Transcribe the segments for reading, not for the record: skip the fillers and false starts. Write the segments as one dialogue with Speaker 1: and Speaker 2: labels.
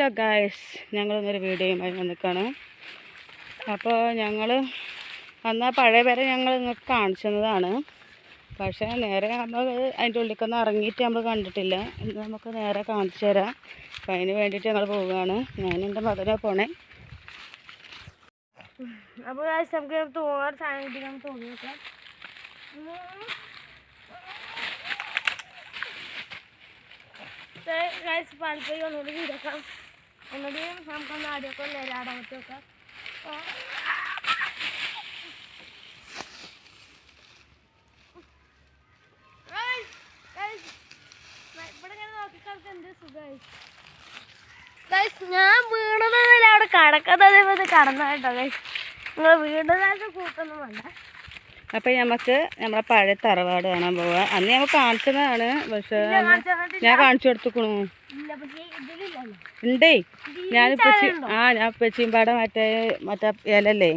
Speaker 1: Hello guys, ഞങ്ങളിന്നൊരു വീഡിയോയുമായി വന്നിക്കാണ്. അപ്പോൾ ഞങ്ങൾ അന്ന് പഴയ പേരെ ഞങ്ങൾ നിങ്ങൾക്ക് കാണിച്ചു തന്നതാണ്. പക്ഷേ നേരെ നമ്മൾ അതിൻ്റെ ഉള്ളിലേക്കൊന്നും ഇറങ്ങിയിട്ട് നമ്മൾ കണ്ടിട്ടില്ല. ഇത് നമുക്ക് നേരെ കാണിച്ചു തരാം. അപ്പം അതിന് വേണ്ടിയിട്ട് ഞങ്ങൾ പോവുകയാണ്. ഞാൻ എൻ്റെ മകനെ പോണേ.
Speaker 2: അപ്പോൾ ഗായ്സ് നമുക്ക് തോന്നാറ് സാധനം തോന്നി നോക്കാം. ഗായ്സ് പാൽപ്പൊടി ഒന്നുകൂടി വീടാക്കാം. ഒന്നുകൂടി നമുക്കൊന്ന് ആദ്യമൊക്കെ നേരാടാൻ പറ്റി നോക്കാം. ഇവിടെ ഇങ്ങനെ നോക്കിക്കാൾക്ക് എന്ത് സുഖമായി. ഞാൻ വീണതല്ല, അവിടെ കടക്കുന്നത് അതേപോലെ കടന്നതായിട്ടോ ഗൈസ്. നിങ്ങൾ വീണതായിട്ട് കൂട്ടൊന്നും വേണ്ട.
Speaker 1: അപ്പം നമുക്ക് നമ്മളെ പഴയ തറവാട് കാണാൻ പോവാം. അന്ന് ഞങ്ങൾ കാണിച്ചതാണ്, പക്ഷേ ഞാൻ കാണിച്ചു കൊടുത്തുക്കണു. ഉണ്ടേ, ഞാനിപ്പോൾ ഞാൻ പെച്ചിമ്പാടെ മറ്റേ ഇലല്ലേ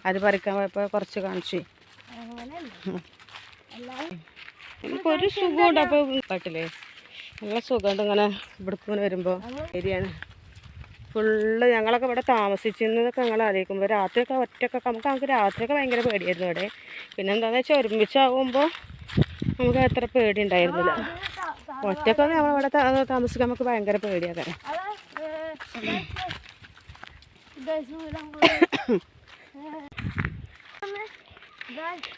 Speaker 1: അത് പറിക്കാൻ പോയപ്പോൾ കുറച്ച് കാണിച്ചു. എനിക്ക് ഒരു സുഖമുണ്ട്. അപ്പോൾ പാട്ടില്ലേ നല്ല സുഖമുണ്ട് ഇങ്ങനെ ഇവിടേക്ക് വരുമ്പോൾ. ശരിയാണ്, ഫുള്ള് ഞങ്ങളൊക്കെ ഇവിടെ താമസിച്ചിരുന്നതൊക്കെ ഞങ്ങൾ ആലോചിക്കുമ്പോൾ രാത്രിയൊക്കെ ഒറ്റക്കൊക്കെ നമുക്ക് രാത്രിയൊക്കെ ഭയങ്കര പേടിയായിരുന്നു ഇവിടെ. പിന്നെ എന്താണെന്ന് വെച്ചാൽ ഒരുമിച്ചാകുമ്പോൾ നമുക്ക് അത്ര പേടി ഉണ്ടായിരുന്നില്ല. ഒറ്റക്കൊക്കെ നമ്മളിവിടെ താമസിക്കാൻ നമുക്ക് ഭയങ്കര പേടിയാകാൻ.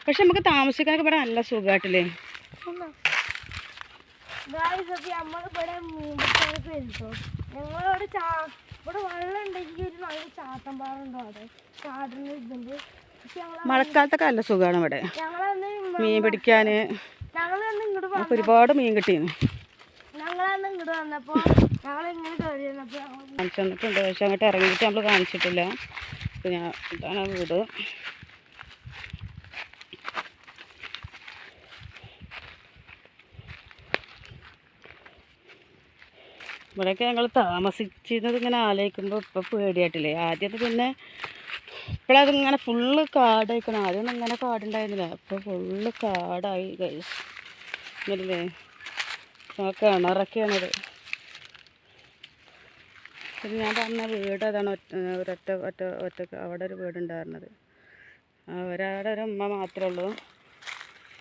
Speaker 1: പക്ഷെ നമുക്ക് താമസിക്കാനൊക്കെ ഇവിടെ നല്ല സുഖമായിട്ടില്ലേ.
Speaker 2: ഞങ്ങളോട് ഇവിടെ വെള്ളം ഉണ്ടെങ്കിൽ ഒരു നല്ല ചാത്തമ്പാറുണ്ടോ അവിടെ ചാടുന്ന ഇതുണ്ട്.
Speaker 1: മഴക്കാലത്തൊക്കെ നല്ല സുഖമാണ് ഇവിടെ മീൻ പിടിക്കാൻ.
Speaker 2: ഞങ്ങളന്ന്
Speaker 1: ഒരുപാട് മീൻ കിട്ടിയിരുന്നു.
Speaker 2: ഇങ്ങോട്ട് വന്നപ്പോൾ ഞങ്ങളിങ്ങനെ കയറി വന്നപ്പോൾ
Speaker 1: കാണിച്ചു തന്നിട്ടുണ്ട്. പക്ഷെ അങ്ങോട്ട് ഇറങ്ങിയിട്ട് നമ്മൾ കാണിച്ചിട്ടില്ല. പിന്നെ ഇതാണ് വീട്. ഇവിടെയൊക്കെ ഞങ്ങൾ താമസിച്ചിരുന്നത് ഇങ്ങനെ ആലോചിക്കുമ്പോൾ ഇപ്പോൾ പേടിയായിട്ടില്ലേ. ആദ്യമൊക്കെ പിന്നെ ഇപ്പോഴതിങ്ങനെ ഫുള്ള് കാടായിക്കണം. ആദ്യമൊന്നും ഇങ്ങനെ കാടുണ്ടായിരുന്നില്ല, അപ്പോൾ ഫുള്ള് കാടായി ഗൈസ്. എന്നിട്ടില്ലേ ആ കിണറൊക്കെയാണത്. പിന്നെ ഞാൻ പറഞ്ഞ വീട് അതാണ്. ഒറ്റ അവിടെ ഒരു വീടുണ്ടായിരുന്നത്. ഒരാടെ ഒരു അമ്മ മാത്രമേ ഉള്ളൂ.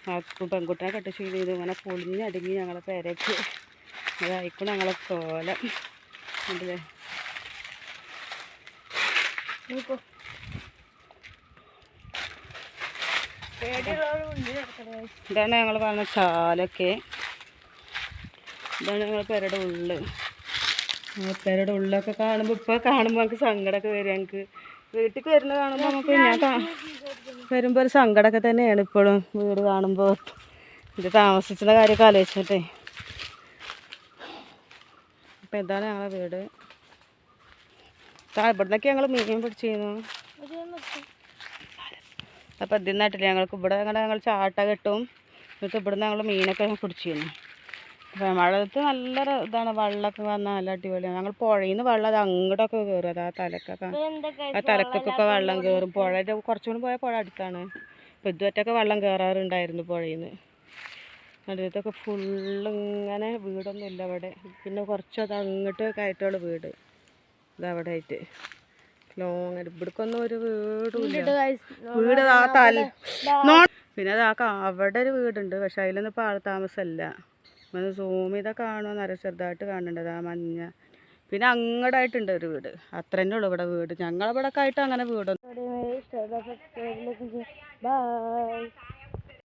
Speaker 1: ആ പെൺകുട്ടിനെ കെട്ടിച്ചു ചെയ്ത് ഇങ്ങനെ പൊളിഞ്ഞടുങ്ങി ഞങ്ങളെ പേരേക്ക്. അതായിക്കൂടെ ഞങ്ങളെ കോലം ഉണ്ടല്ലേ. ഇതാണ് ഞങ്ങൾ പറഞ്ഞ ചാലൊക്കെ. ഇതാണ് ഞങ്ങൾ പെരയുടെ ഉള്ള്. പെരയുടെ ഉള്ളൊക്കെ കാണുമ്പോൾ ഇപ്പോൾ കാണുമ്പോൾ നമുക്ക് സങ്കടമൊക്കെ വരും. ഞങ്ങൾക്ക് വീട്ടിൽ വരുന്ന കാണുമ്പോൾ നമുക്ക് ഞാൻ വരുമ്പോൾ ഒരു സങ്കടമൊക്കെ തന്നെയാണ് ഇപ്പോഴും വീട് കാണുമ്പോൾ. ഇത് താമസിച്ചുള്ള കാര്യമൊക്കെ ആലോചിച്ചിട്ടേ. അപ്പം ഇതാണ് ഞങ്ങളെ വീട്. ഇവിടുന്നൊക്കെ ഞങ്ങൾ മീൻ പിടിച്ചിരുന്നു. അപ്പം ഇതിൽ നിന്നായിട്ടില്ല ഞങ്ങൾക്ക് ഇവിടെ ഞങ്ങൾ ചാട്ട കെട്ടും. എന്നിട്ട് ഇവിടുന്ന് ഞങ്ങൾ മീനൊക്കെ പിടിച്ചിരുന്നു. അപ്പം മഴയത്ത് നല്ല ഇതാണ്. വെള്ളമൊക്കെ വന്നാൽ നല്ല അടിപൊളിയാണ്. ഞങ്ങൾ പുഴയിൽ നിന്ന് വെള്ളം അത് അങ്ങോട്ടൊക്കെ കയറും. അത് ആ തലക്കൊക്കെ വെള്ളം കയറും. പുഴയുടെ കുറച്ചുകൂടി പോയാൽ പുഴ അടുത്താണ്. അപ്പം ഇതുവറ്റൊക്കെ വെള്ളം കയറാറുണ്ടായിരുന്നു പുഴയിൽ നിന്ന്. അടുത്തൊക്കെ ഫുള്ള് ഇങ്ങനെ വീടൊന്നും ഇല്ല അവിടെ. പിന്നെ കുറച്ചത് അങ്ങോട്ട് കയറ്റുള്ള വീട് ഇതവിടെ ആയിട്ട് ലോങ്. ഇവിടേക്കൊന്നും ഒരു വീടുമില്ല. വീട് ആ പിന്നെ അത് അവിടെ ഒരു വീടുണ്ട്, പക്ഷെ അതിലൊന്നും ഇപ്പോൾ ആൾ താമസമല്ല. അത് സൂം ചെയ്താൽ കാണുമെന്ന് അറിയാം, ചെറുതായിട്ട് കാണേണ്ടത് ആ മഞ്ഞ. പിന്നെ അങ്ങോട്ടായിട്ടുണ്ട് ഒരു വീട്. അത്ര തന്നെ ഉള്ളൂ ഇവിടെ വീട്. ഞങ്ങളിവിടെ ഒക്കെ ആയിട്ട് അങ്ങനെ വീടൊന്നും.